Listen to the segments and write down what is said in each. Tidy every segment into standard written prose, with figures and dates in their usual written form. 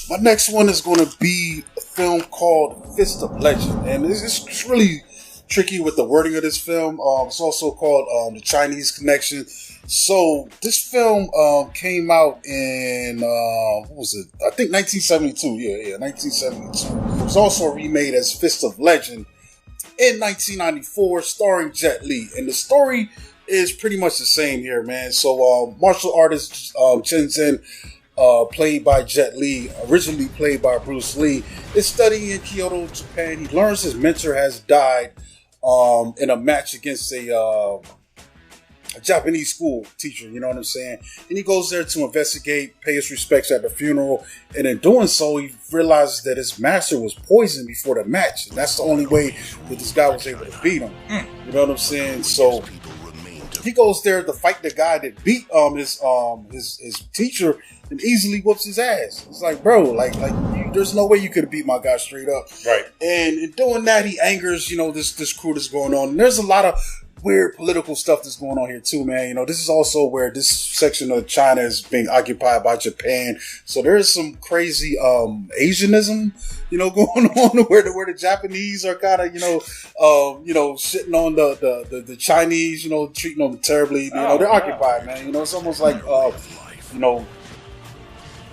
My next one is going to be a film called Fist of Legend, and it's really tricky with the wording of this film. It's also called The Chinese Connection. So this film came out in what was it? I think 1972. Yeah, 1972. It was also remade as Fist of Legend in 1994, starring Jet Li, and the story is pretty much the same here, man. So martial artist Chen Zhen, played by Jet Li, originally played by Bruce Lee, is studying in Kyoto, Japan. He learns his mentor has died in a match against a Japanese school teacher, you know what I'm saying? And he goes there to investigate, pay his respects at the funeral, and in doing so, he realizes that his master was poisoned before the match, and that's the only way that this guy was able to beat him. You know what I'm saying? So he goes there to fight the guy that beat his teacher and easily whoops his ass. It's like, bro, there's no way you could have beat my guy straight up. Right. And in doing that, he angers, this crew that's going on. And there's a lot of weird political stuff that's going on here too, man. This is also where this section of China is being occupied by Japan. So there is some crazy Asianism, going on where the Japanese are kind of, shitting on the Chinese, treating them terribly. They're occupied, man. It's almost like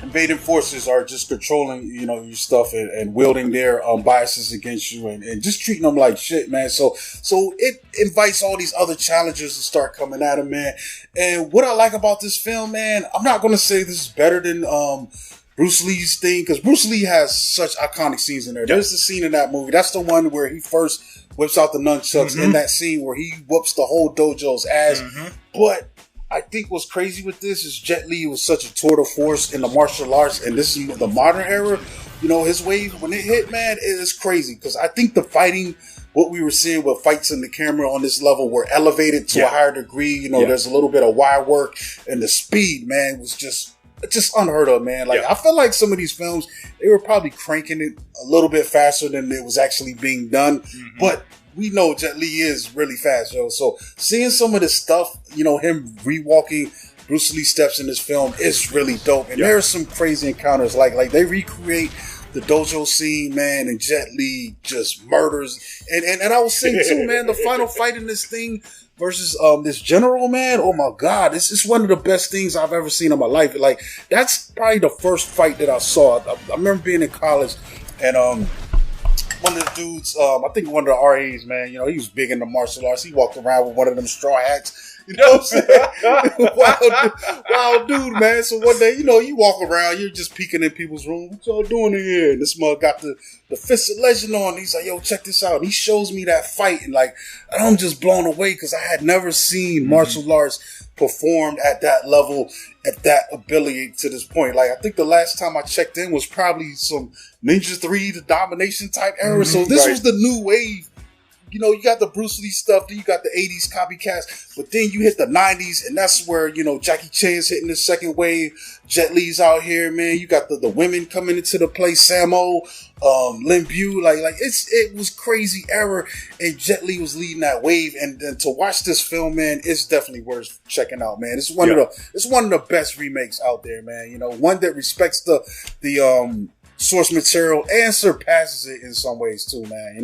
invading forces are just controlling, your stuff and wielding their biases against you and just treating them like shit, man. So it invites all these other challengers to start coming at him, man. And what I like about this film, man, I'm not going to say this is better than Bruce Lee's thing, because Bruce Lee has such iconic scenes in there. There's the scene in that movie. That's the one where he first whips out the nunchucks in that scene where he whoops the whole dojo's ass. But I think what's crazy with this is Jet Li was such a tour de force in the martial arts, and this is the modern era. His wave, when it hit, man, it is crazy. Because I think the fighting, what we were seeing with fights in the camera on this level were elevated to a higher degree. There's a little bit of wire work, and the speed, man, was just unheard of, man. I feel like some of these films, they were probably cranking it a little bit faster than it was actually being done. But we know Jet Li is really fast, yo. So seeing some of this stuff, him rewalking Bruce Lee steps in this film is really dope. And there's some crazy encounters, like they recreate the dojo scene, man, and Jet Li just murders. And I was saying too, man, the final fight in this thing versus this general, man, oh my God, it's one of the best things I've ever seen in my life. That's probably the first fight that I saw. I remember being in college, and one of the dudes, I think one of the RAs, man, he was big into martial arts. He walked around with one of them straw hats. You know what I'm saying? wild dude, man. So one day, you walk around, you're just peeking in people's room. What y'all doing in here? And this mug got the Fist of Legend on. He's like, yo, check this out. And he shows me that fight. And I'm just blown away because I had never seen martial arts performed at that level, at that ability to this point. I think the last time I checked in was probably some Ninja 3, the Domination type era. So this was the new wave. You got the Bruce Lee stuff, then you got the 80s copycats, but then you hit the 90s, and that's where, Jackie Chan's hitting the second wave, Jet Li's out here, man. You got the women coming into the play, Sammo, Lin Bu, it was crazy era, and Jet Li was leading that wave, and to watch this film, man, it's definitely worth checking out, man. It's one of the best remakes out there, man. One that respects the source material and surpasses it in some ways too, man.